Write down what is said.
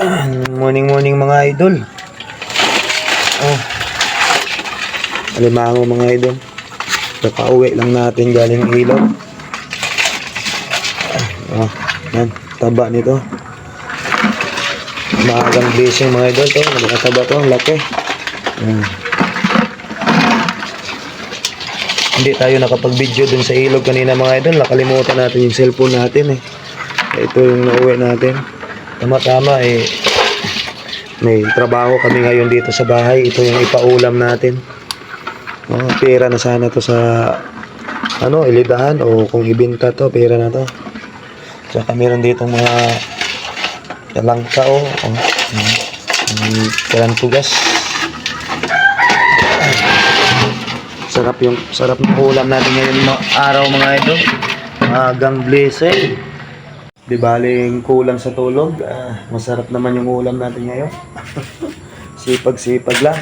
Morning mga idol. Oh, alimango mga idol. Kakauwi lang natin galing ilaw. Oh, yan, taba nito. Maagang blessing mga idol to. Nakataba to, ang laki. Hindi tayo nakapag-video dun sa ilog kanina mga idol. Nakalimutan natin yung cellphone natin eh. Ito yung nauwi natin. Tama-tama eh. May trabaho kami ngayon dito sa bahay. Ito yung ipaulam natin. Pera na sana to sa ilidahan o kung ibenta to, pera na to. Tsaka meron dito mga talangka tarantugas. Sarap ng ulam natin ngayon araw mga idol. Magang blessing. Di baling kulang sa tulog. Masarap naman yung ulam natin ngayon. Sipag-sipag lang.